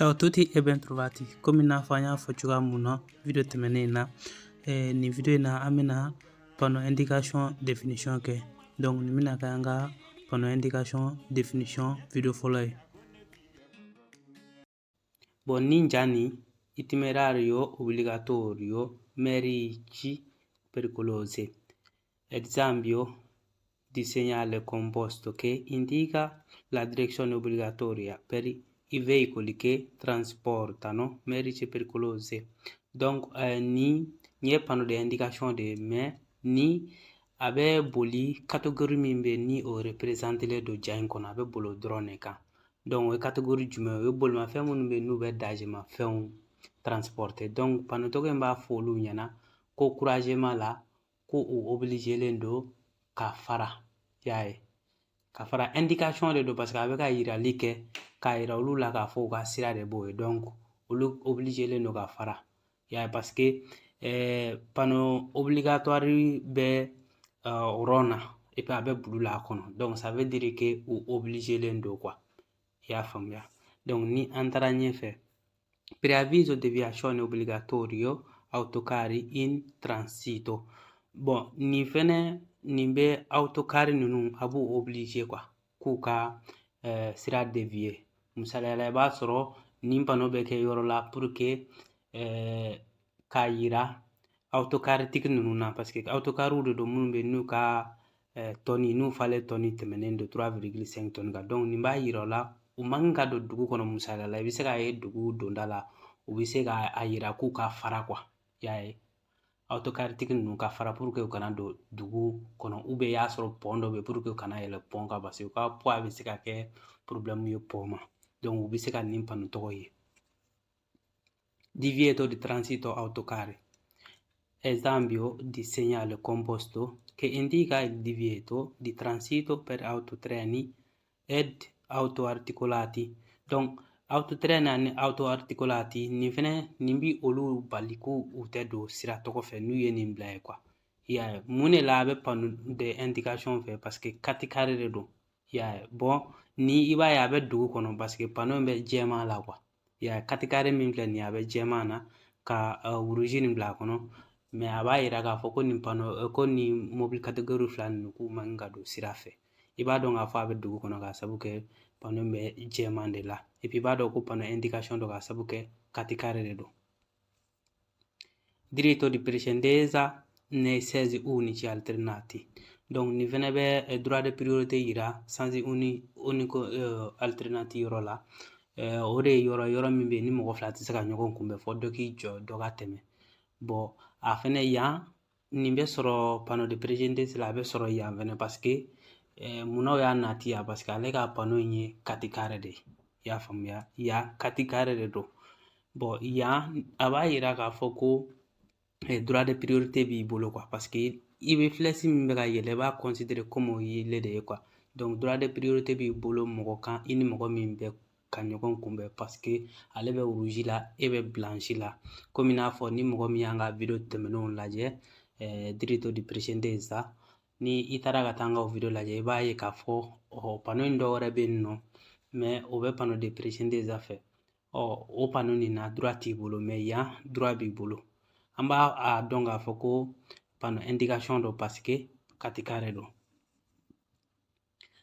Ciao a tutti e ben trovati. Come na fanya fochuga muna video temene na ni video na amina panneau indication définition ke. Donc ni mina kanga panneau indication définition video follow. Bon ninjani itinerario obbligatorio merci pericolose. Esempio di segnale composto che indica la direzione obbligatoria per i veicoli che trasportano merci pericolose. Donc ni panneau de indication de mais ni abe boli catégorie min be ni o représente le do jain kono abe bolo drone kan. Donc catégorie jume o bol ma fɛn minnu be n'u bɛ dagement fɛnw transporter. Donc panneau tɔgɔ in b'a fɔ olu ɲɛna ko couragement la ko o obligé len do ka fara y'a ye ka fara indication de do parce que a bɛ ka yirali kɛ k'a yira olu la k'a fɔ u ka sira de b'o ye. Donc olu obligé len do ka fara y'a ye parce que panneau obligatoire bɛ rond na et puis a bɛ bulu la a kɔnɔ. Donc ça veut dire que o obligé len do quoi. Ya faamuya. Donc ni an taara ɲɛfɛ preavviso deviazione obbligatorio autocari in transito. Bon nin fɛnɛ nin bɛ autocari ninnu a b'u obligé quoi k'u ka sira dévier. Misaliyala i b'a sɔrɔ nin panneau bɛ kɛ yɔrɔ la pour que k'a yira autocari tigi ninnu na parce que autocariw de don minnu bɛ n'u ka tɔni n'u falen tɔni tɛmɛnen do 3,5 tonnes kan. Donc nin b'a yira o la u man ka don dugu kɔnɔ. Misaliyala i bɛ se k'a ye dugu donda la u bɛ se k'a yira k'u ka fara quoi y'a ye autocari tigi ninnu ka fara pour que u kana don dugu kɔnɔ ou bien i y'a sɔrɔ pont dɔ bɛ pour que u kana yɛlɛ pont kan parce que u ka poids bɛ se ka kɛ problème ye pont ma. Donc u bɛ se ka nin panneau tɔgɔ ye divieto di transito autocari. Esempio di segnale composto che indica il divieto di transito per autotreni ed autoarticolati. Donc autotrain ani autoarticolati nin fɛnɛ nin bi olu bali ko u tɛ don sira tɔgɔ fɛ n'u ye nin bila ye quoi. Y'a ye mun de la a bɛ panneau de indication fɛ parce que 4 carré de don. Y'a ye bon ni i b'a ye a bɛ dugu kɔnɔ parce que panneau in bɛ jɛman la quoi. Y'a ye 4 carré min filɛ nin ye a bɛ jɛman na ka rouge nin bila a kɔnɔ mais a b'a yira k'a fɔ ko nin panneau ko nin mobile catégorie fila ninnu k'u man ka don sira fɛ. I b'a dɔn k'a fɔ a bɛ dugu kɔnɔ k'a sabu kɛ panneau bɛ jɛman de la et puis i b'a dɔn ko panneau indication dɔ k'a sabu kɛ 4 carré de don. Diritto di precedenza nei sensi unici alternati. Donc nin fɛnɛ bɛ droit de priorité yira sensi unico alternati yɔrɔ la. O de ye yɔrɔ min bɛ ni mɔgɔ fila tɛ se ka ɲɔgɔn kunbɛn fɔ dɔ k'i jɔ dɔ ka tɛmɛ. Bon a fɛnɛ yan nin bɛ sɔrɔ panneau de précédence la a bɛ sɔrɔ yan fɛnɛ parce que munna o y'a nati yan parce que ale ka panneau in ye 4 carré de ye. I y'a faamuya yan 4 carré de don. Bon yan a b'a yira k'a fɔ ko droit de priorité b'i bolo quoi parce que i bɛ flèche min bɛ ka yɛlɛ i b'a considérer comme o yelen de ye quoi. Donc droit de priorité b'i bolo mɔgɔ kan i ni mɔgɔ min bɛ ka ɲɔgɔn kunbɛn parce que ale bɛ rouge la e bɛ blanche la. Comme i n'a fɔ ni mɔgɔ min y'an ka video tɛmɛnenw lajɛ diritto di precedenza ni i taara ka taa an ka video lajɛ i b'a ye k'a fɔ panneau in dɔ wɛrɛ bɛ yen nɔ mais o bɛ panneau de precedenza fɛ. O panneau nin na droit t'i bolo mais yan droit b'i bolo. An b'a dɔn k'a fɔ ko panneau indication do parce que 4 carré don.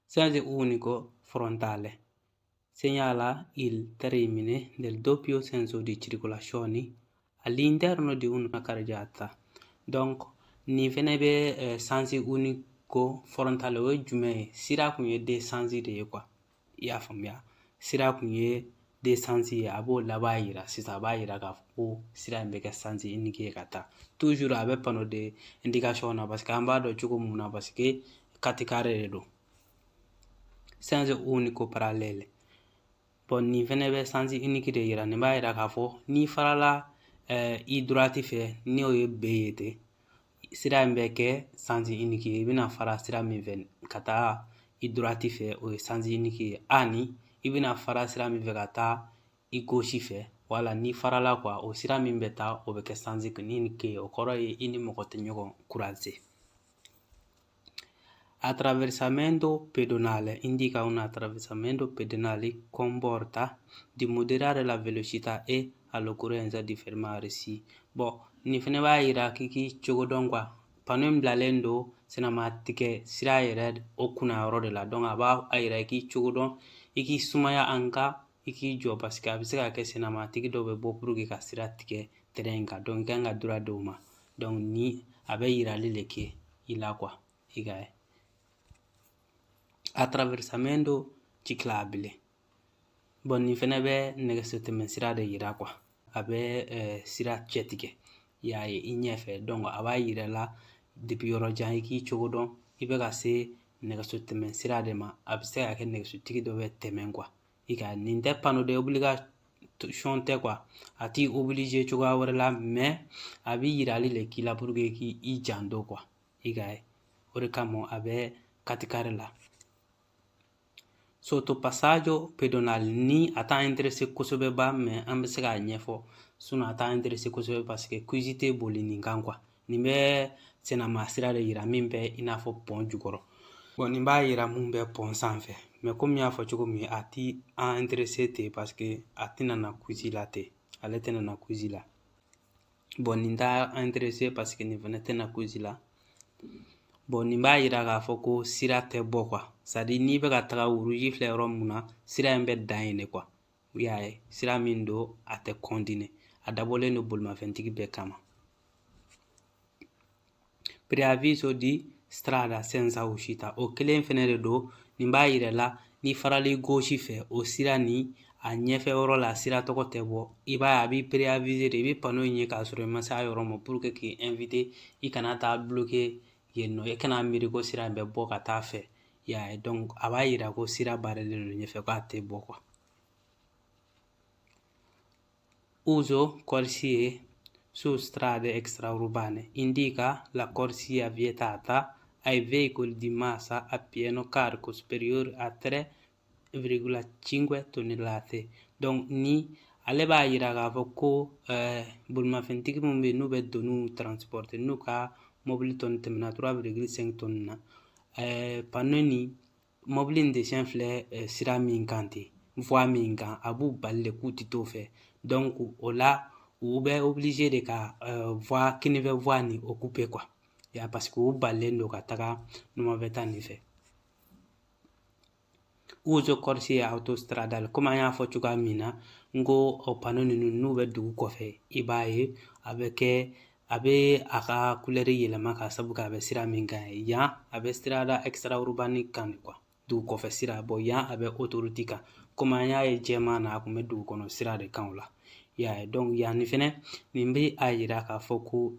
Senso unico frontale. Segnala il termine del doppio senso di circolazione all'interno di una carreggiata. Donc nin fɛnɛ bɛ sensi unico frontale o ye jumɛn ye sira kun ye deux sensi de ye quoi. I y'a faamuya sira kun ye deux sensi ye a b'o laban yira sisan a b'a yira k'a fɔ ko sira in bɛ kɛ sensi unique ye ka taa toujours a bɛ panneau de indication na parce que an b'a dɔn cogo mun na parce que 4 carré de don. Senso unico parallèle. Bon nin fɛnɛ bɛ sensi unique de yira nin b'a yira k'a fɔ n'i farala i droite fɛ ni o ye B ye ten sira in bɛ kɛ sensi unique ye i bɛna fara sira min fɛ ka taa i droite fɛ o ye sensi unique ye ani i bɛna fara sira min fɛ ka taa i gauche fɛ wala n'i farala quoi o sira min bɛ taa o bɛ kɛ sensi unique ye o kɔrɔ ye i ni mɔgɔ tɛ ɲɔgɔn croiser. Attraversamento pedonale indica un attraversamento pedonale comporta di moderare la velocità e all'occorrenza di fermarsi. Bon, ni fɛnɛ b'a yira k'i k'i cogo dɔn pano in bilalen don senamatigɛ sira yɛrɛ o kunna yɔrɔ de la donc a b'a yira i k'i cogo dɔn i k'i sumaya an ka i k'i jɔ parce que a bɛ se ka kɛ senamatigi dɔ bɛ bɔ pour que ka sira tigɛ terrain kan donc i kan ka droit d'o ma donc ni a bɛ yirali le kɛ i la i ka ye. Attraversamento ciclabile. Bon, nin fɛnɛ bɛ nɛgɛso tɛmɛ sira de yira a bɛ sira cɛtigɛ i y'a ye i ɲɛfɛ donc a b'a yira la depuis yɔrɔ jan i k'i cogo dɔn i bɛ ka se nɛgɛso tɛmɛ sira de ma a bɛ se ka kɛ nɛgɛsotigi dɔ bɛ tɛmɛ i ka nin tɛ panneau de obligation tɛ a t'i obligé cogoya wɛrɛ la mais a bɛ yirali le k'i la pour que k'i janto i ka ye o de kama a bɛ katikari la. Sottopassaggio pedonale ni a t'an intéressé kosɛbɛ ba mais an bɛ se k'a ɲɛfɔ sinon a t'an intéressé kosɛbɛ parce que quiz tɛ boli nin kan nin bɛ senama sira de yira min bɛ i n'a fɔ pont jukɔrɔ bon nin b'a yira mun bɛ pont sanfɛ mais comme y'a fɔ cogo min a ti an intéressé ten parce que a tɛna na quiz la ten ale tɛna na quiz la bon nin t'a intéressé parce que nin fɛnɛ tɛna quiz la bon nin b'a yira k'a fɔ ko sira tɛ bɔ c'est à dire n'i bɛ ka taga wuruji filɛ yɔrɔ mun na sira in bɛ dan yen de i y'a ye sira min don a tɛ continuer a dabɔlen don bolimafɛntigi bɛɛ kama. Preavviso di strada senza uscita o kelen fɛnɛ de don nin b'a yira la ni farali gauche fɛ o sira ni a ɲɛfɛ yɔrɔ la sira tɔgɔ tɛ bɔ i b'a ye a b'i préaviser de i bɛ panneau in ye k'a sɔrɔ i ma se a yɔrɔ ma pour que k'i inviter i kana taa bloquer yen nɔ i kana miiri ko sira in bɛ bɔ ka taa fɛ i y'a ye donc a b'a yira ko sira barrelen don ɲɛfɛ k'a tɛ bɔ Uso corsie su strade extraurbane indica la corsia vietata ai veicoli di massa a pieno carico superiore a 3,5 tonnellate. Donc ni ale b'a yira k'a fɔ ko bolimafɛntigi minnu bɛ yen n'u bɛ doniw transporter n'u ka mobili tɔni tɛmɛna 3,5 tonnes na panneau ni mobili in desɛn filɛ sira min kan ten voie min kan a b'u bali de k'u tɛ t'o fɛ donc o la u bɛ obligé de ka voie kinifɛ voie ni occuper ya parce que u balilen don ka taga numafɛta nin fɛ. Uso corsie autostradale comme an y'a fɔ cogoya min na n ko o panneau ninnu n'u bɛ dugu kɔfɛ i b'a ye a bɛ a ka couleur yɛlɛma ka sabu kɛ a bɛ sira min kan yan a bɛ strada extraurbane kan de dugu kɔfɛ sira bon yan a bɛ autoroute kan comme an y'a ye jɛman na a kun bɛ dugu kɔnɔ sira de kan o la i y'a ye donc yan ni fɛnɛ nin bɛ a yira k'a fɔ ko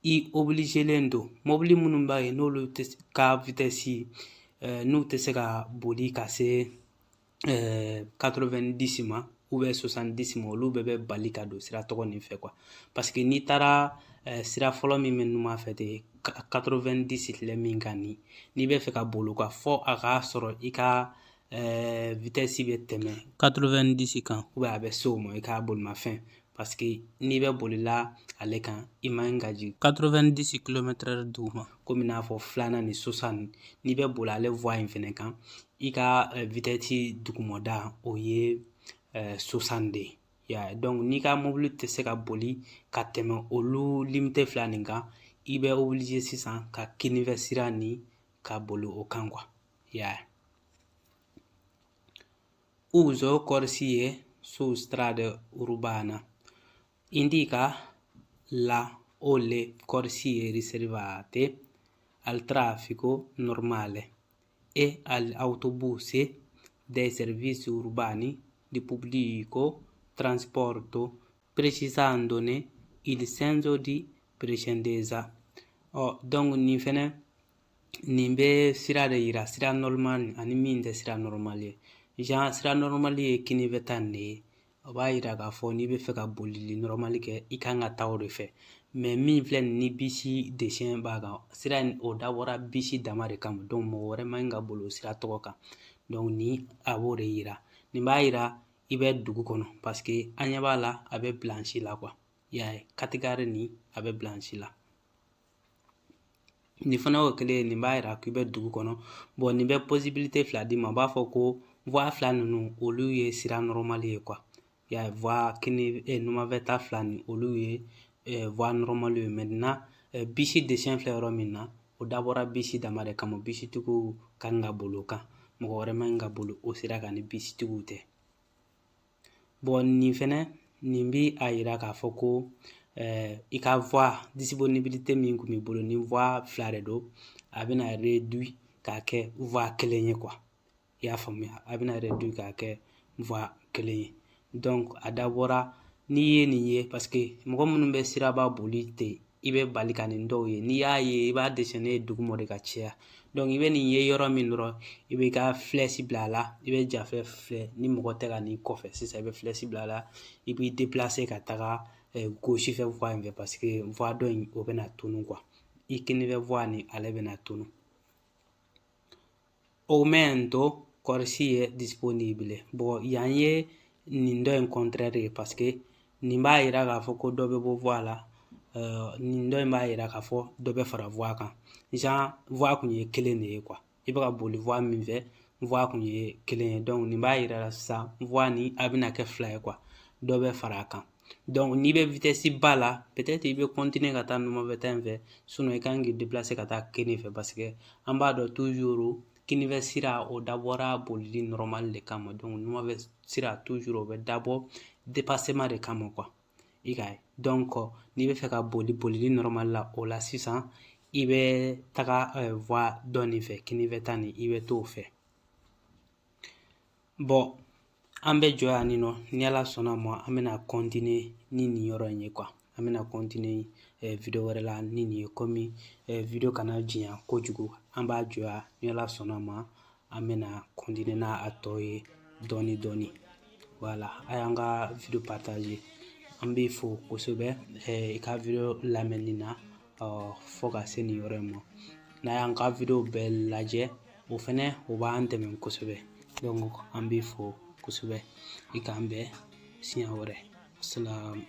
i obligélen don mobili minnu b'a ye n'olu ka vitesse n'u tɛ se ka boli ka se 90 ma ou bien 70 ma olu bɛɛ bɛ bali ka don sira tɔgɔ nin fɛ parce que n'i taara sira fɔlɔ min bɛ numan fɛ ten 90 filɛ min kan n'i bɛ fɛ ka boli fɔ a k'a sɔrɔ i ka vitesse bɛ tɛmɛ 90 kan ou bien a bɛ se o ma i ka bolimafɛn parce que n'i bɛ bolila ale kan i man ka jigin 90 km/h duguma komi n'a fɔ filanan ni 60 n'i bɛ boli ale voie in fɛnɛ kan i ka vitesse dugumada o ye 60 de ye donc n'i ka mobili tɛ se ka boli ka tɛmɛ olu limite fila nin kan i bɛ obligé sisan ka kinifɛ sira ni ka boli o kan Uso corsie su strade urbana indica la o le corsie riservate al traffico normale e agli autobus dei servizi urbani di pubblico trasporto, precisandone il senso di precedenza. Donc nin fɛnɛ nin bɛ sira de yira sira normal ani min tɛ sira normal ye sira normal ye kinifɛ ta nin de ye o b'a yira k'a fɔ n'i bɛ fɛ ka bolili normal kɛ i kan ka taa o de fɛ mais min filɛ nin ni bisi desɛn b'a kan sira in o dabɔra bisi dama de kama donc mɔgɔ wɛrɛ man ka boli o sira tɔgɔ kan donc ni a b'o de yira nin b'a yira i bɛ dugu kɔnɔ parce que an ɲɛ b'a la a bɛ blanchi la i y'a ye katigari ni a bɛ blanchi la ni fana o kele ni b'a yira k'i bɛ dugu kɔnɔ bon ni bɛ possibilité fila di ma b'a fɔ ko voie fila ninnu olu ye sira normal ye quoi ya voie kini numavɛta fila ni olu ye voie normal ye maintenant bisi dessin filɛ yɔrɔ min na o dabɔra bisi dama de kama bisitigiw kan ka bolo kan mɔgɔ wɛrɛ man ka bolo o sira kan ni bisitigiw tɛ bon nin fɛnɛ nin bi a yira k'a fɔ ko i ka voie disponibilité min kun b'i bolo ni voie fila de don a bɛna réduit k'a kɛ voie kelen ye quoi i y'a faamuya a bɛna réduit k'a kɛ voie kelen ye donc a dabɔra n'i ye nin ye parce que mɔgɔ minnu bɛ siraba boli ten i bɛ bali ka nin dɔw ye n'i y'a ye i b'a dessiné duguma de ka caya donc i bɛ nin ye yɔrɔ min dɔrɔn i bɛ ka flèche bila a la i bɛ jafɛ filɛ ni mɔgɔ tɛ ka n'i kɔfɛ sisan i bɛ flèche bila a la i b'i déplacer ka taga gauche fɛ voie in fɛ parce que voie dɔ in o bɛna tunu quoi i kini fɛ voie ni ale bɛna tunu aumento corsi è disponibile bon yan ye nin dɔ in contraire ye parce que nin b'a yira k'a fɔ ko dɔ bɛ bɔ voie la nin dɔ in b'a yira k'a fɔ dɔ bɛ fara voie kan genre voie kun ye kelen de ye quoi i bɛ ka boli voie min fɛ voie kun ye kelen ye donc nin b'a yira la sisan voie ni a bɛna kɛ fila ye quoi dɔ bɛ fara a kan donc n'i bɛ vitesse ba la peut-être i bɛ continuer ka taa numavɛta in fɛ sinon i kan k'i déplacer ka taa kini fɛ parce que an b'a dɔn toujours kini fɛ sira o dabɔra bolili normal de kama donc numavɛ sira toujours o bɛ dabɔ dépassement de kama quoi i ka ye donc n'i bɛ fɛ ka bolili normal la o la sisan i bɛ taga voie dɔ nin fɛ kini fɛ ta nin i bɛ t'o fɛ bon an bɛ jɔ yan nin nɔ ni ala sɔnna ma an bɛna continuer ni nin yɔrɔ in ye quoi an bɛna continuer video wɛrɛ la ni nin ye komi video kana jiyan kojugu an b'a jɔ yan ni ala sɔnna ma an bɛna continuer n'a a tɔ ye dɔɔni dɔɔni voilà a y'an ka video partager an b'i fo kosɛbɛ i ka video lamɛnni na fo ka se nin yɔrɔ in ma n'a y'an ka video bɛɛ lajɛ o fɛnɛ o b'an dɛmɛ kosɛbɛ donc an b'i fo kosɛbɛ i k'an bɛn siɲɛ wɛrɛ. Assalam.